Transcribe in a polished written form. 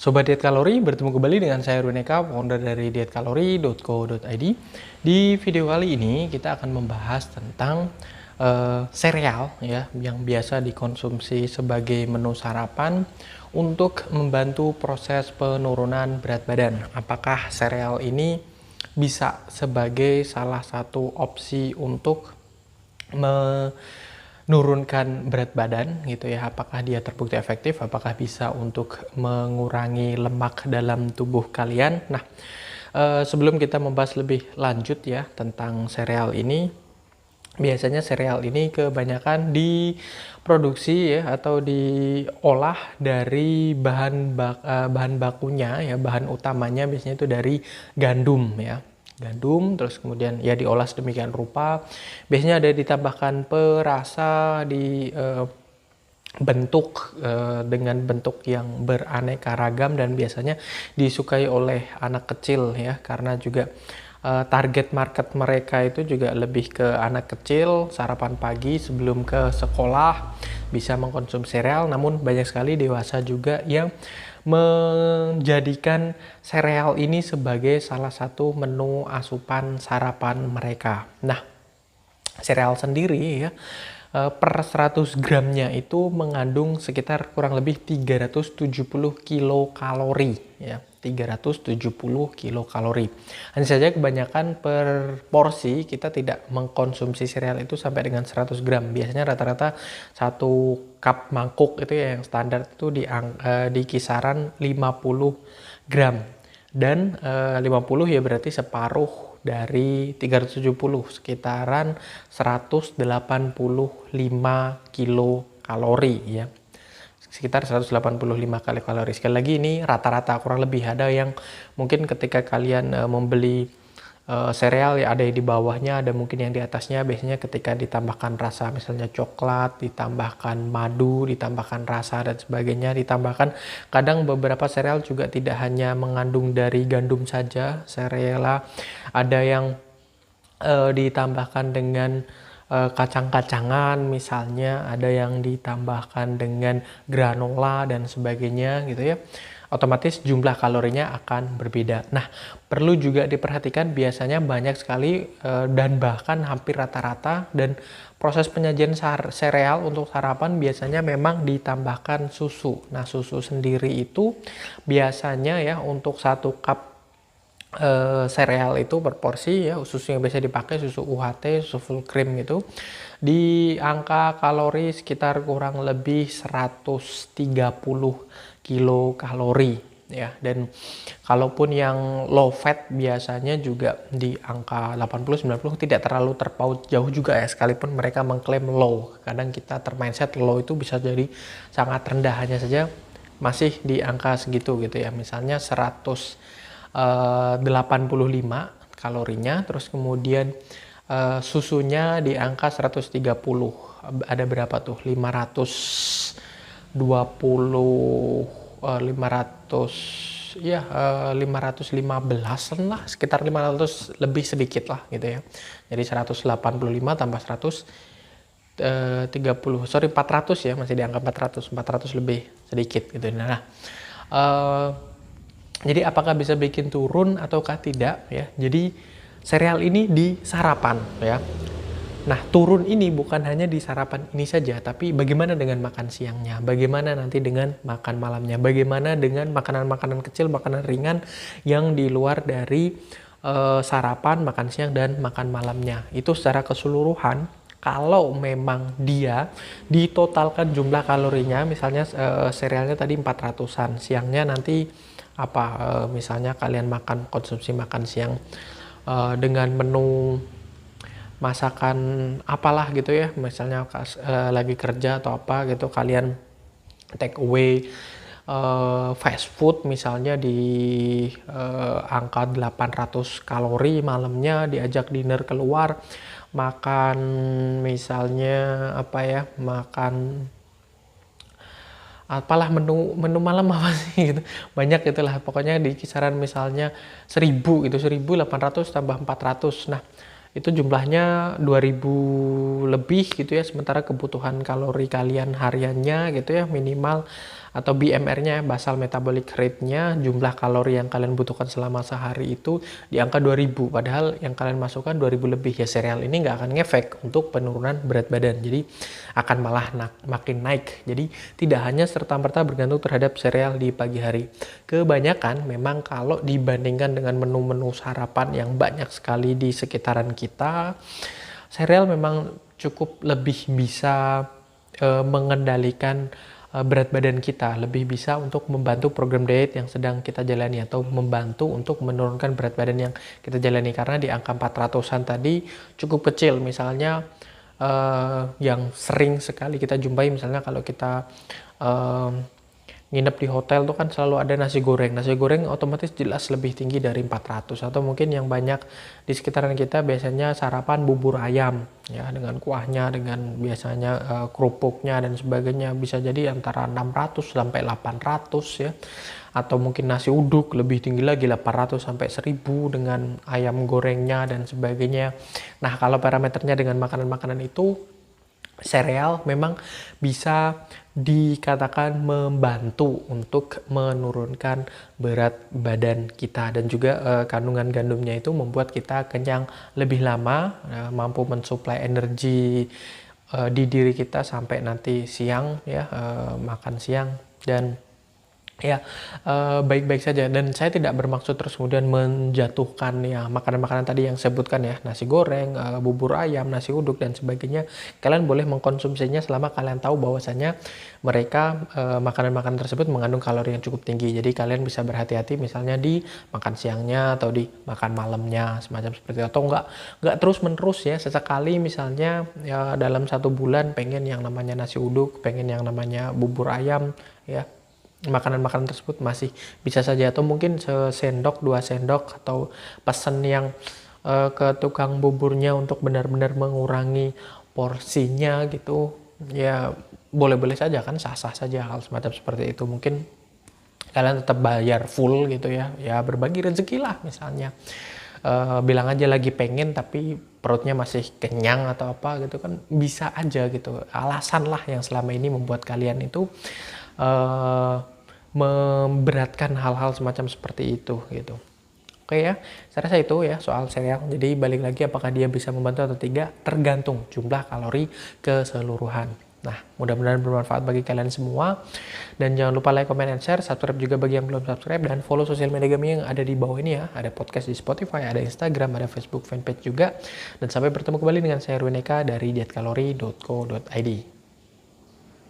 Sobat Diet Kalori, bertemu kembali dengan saya Runeka, founder dari dietkalori.co.id. Di video kali ini kita akan membahas tentang sereal ya yang biasa dikonsumsi sebagai menu sarapan untuk membantu proses penurunan berat badan. Apakah sereal ini bisa sebagai salah satu opsi untuk menurunkan berat badan gitu ya, apakah dia terbukti efektif, apakah bisa untuk mengurangi lemak dalam tubuh kalian. Nah, sebelum kita membahas lebih lanjut ya tentang sereal ini, biasanya sereal ini kebanyakan diproduksi ya atau diolah dari bahan bakunya ya, bahan utamanya biasanya itu dari gandum ya. Gandum, terus kemudian ya diolah sedemikian rupa. Biasanya ada ditambahkan perasa di dengan bentuk yang beraneka ragam dan biasanya disukai oleh anak kecil ya, karena juga target market mereka itu juga lebih ke anak kecil, sarapan pagi sebelum ke sekolah bisa mengkonsumsi sereal. Namun banyak sekali dewasa juga yang menjadikan sereal ini sebagai salah satu menu asupan sarapan mereka. Nah, sereal sendiri ya, per 100 gramnya itu mengandung sekitar kurang lebih 370 kilokalori ya, 370 kilokalori. Hanya saja kebanyakan per porsi kita tidak mengkonsumsi sereal itu sampai dengan 100 gram. Biasanya rata-rata satu cup mangkuk itu ya yang standar itu di kisaran 50 gram. Dan 50 ya berarti separuh dari 370, sekitaran 185 kilokalori ya, sekitar 185 kali kalori. Sekali lagi ini rata-rata, kurang lebih ada yang mungkin ketika kalian membeli sereal ya ada yang di bawahnya, ada mungkin yang di atasnya. Biasanya ketika ditambahkan rasa misalnya coklat, ditambahkan madu, ditambahkan rasa dan sebagainya, ditambahkan kadang beberapa sereal juga tidak hanya mengandung dari gandum saja sereal, ada yang ditambahkan dengan kacang-kacangan misalnya, ada yang ditambahkan dengan granola dan sebagainya gitu ya. Otomatis jumlah kalorinya akan berbeda. Nah, perlu juga diperhatikan biasanya banyak sekali dan bahkan hampir rata-rata, dan proses penyajian sereal untuk sarapan biasanya memang ditambahkan susu. Nah, susu sendiri itu biasanya ya untuk satu cup sereal itu berporsi ya, susu yang biasa dipakai susu UHT, susu full cream gitu, di angka kalori sekitar kurang lebih 130 kilokalori ya. Dan kalaupun yang low fat biasanya juga di angka 80-90, tidak terlalu terpaut jauh juga ya, sekalipun mereka mengklaim low. Kadang kita termindset low itu bisa jadi sangat rendah, hanya saja masih di angka segitu gitu ya, misalnya 185 kalorinya, terus kemudian susunya di angka 130, ada berapa tuh, 515 lah, sekitar 500 lebih sedikit lah gitu ya. Jadi 185 tambah 400 ya, masih di angka 400 lebih sedikit gitu. Nah, jadi apakah bisa bikin turun ataukah tidak ya? Jadi sereal ini di sarapan ya. Nah, turun ini bukan hanya di sarapan ini saja, tapi bagaimana dengan makan siangnya? Bagaimana nanti dengan makan malamnya? Bagaimana dengan makanan-makanan kecil, makanan ringan yang di luar dari sarapan, makan siang, dan makan malamnya? Itu secara keseluruhan, kalau memang dia ditotalkan jumlah kalorinya, misalnya serealnya tadi 400-an, siangnya nanti misalnya kalian konsumsi makan siang dengan menu masakan apalah gitu ya, misalnya lagi kerja atau apa gitu, kalian take away fast food misalnya di angka 800 kalori, malamnya diajak dinner keluar, makan misalnya makan apalah menu malam apa sih gitu, banyak itulah pokoknya di kisaran misalnya 1000 gitu, 1800 tambah 400, nah itu jumlahnya 2000 lebih gitu ya, sementara kebutuhan kalori kalian hariannya gitu ya minimal atau BMR-nya, basal metabolic rate-nya, jumlah kalori yang kalian butuhkan selama sehari itu di angka 2000, padahal yang kalian masukkan 2000 lebih. Ya sereal ini nggak akan ngefek untuk penurunan berat badan, jadi akan malah makin naik. Jadi tidak hanya serta-merta bergantung terhadap sereal di pagi hari. Kebanyakan memang kalau dibandingkan dengan menu-menu sarapan yang banyak sekali di sekitaran kita, sereal memang cukup lebih bisa mengendalikan berat badan kita, lebih bisa untuk membantu program diet yang sedang kita jalani atau membantu untuk menurunkan berat badan yang kita jalani, karena di angka 400-an tadi cukup kecil. Misalnya yang sering sekali kita jumpai, misalnya kalau kita nginep di hotel tuh kan selalu ada nasi goreng otomatis jelas lebih tinggi dari 400. Atau mungkin yang banyak di sekitaran kita biasanya sarapan bubur ayam ya, dengan kuahnya, dengan biasanya kerupuknya dan sebagainya, bisa jadi antara 600 sampai 800 ya. Atau mungkin nasi uduk lebih tinggi lagi, 800 sampai 1000 dengan ayam gorengnya dan sebagainya. Nah, kalau parameternya dengan makanan-makanan itu, sereal memang bisa dikatakan membantu untuk menurunkan berat badan kita, dan juga kandungan gandumnya itu membuat kita kenyang lebih lama, mampu mensuplai energi di diri kita sampai nanti siang ya, makan siang. Dan ya baik-baik saja, dan saya tidak bermaksud terus kemudian menjatuhkan ya makanan-makanan tadi yang sebutkan ya, nasi goreng, bubur ayam, nasi uduk dan sebagainya. Kalian boleh mengkonsumsinya selama kalian tahu bahwasanya mereka makanan-makanan tersebut mengandung kalori yang cukup tinggi. Jadi kalian bisa berhati-hati misalnya di makan siangnya atau di makan malamnya semacam seperti itu. Atau nggak terus-menerus ya, sesekali misalnya ya dalam 1 bulan pengen yang namanya nasi uduk, pengen yang namanya bubur ayam ya, makanan-makanan tersebut masih bisa saja. Atau mungkin sendok 2 sendok, atau pesen yang ke tukang buburnya untuk benar-benar mengurangi porsinya gitu ya, boleh-boleh saja kan, sah-sah saja hal semacam seperti itu. Mungkin kalian tetap bayar full gitu ya, ya berbagi rezeki lah misalnya. Bilang aja lagi pengen tapi perutnya masih kenyang atau apa gitu kan, bisa aja gitu. Alasan lah yang selama ini membuat kalian itu memberatkan hal-hal semacam seperti itu gitu. Oke ya, saya rasa itu ya soal sereal. Jadi balik lagi, apakah dia bisa membantu atau tidak tergantung jumlah kalori keseluruhan. Nah, mudah-mudahan bermanfaat bagi kalian semua. Dan jangan lupa like, comment, and share. Subscribe juga bagi yang belum subscribe. Dan follow sosial media kami yang ada di bawah ini ya. Ada podcast di Spotify, ada Instagram, ada Facebook fanpage juga. Dan sampai bertemu kembali dengan saya Erwin Eka dari dietkalori.co.id.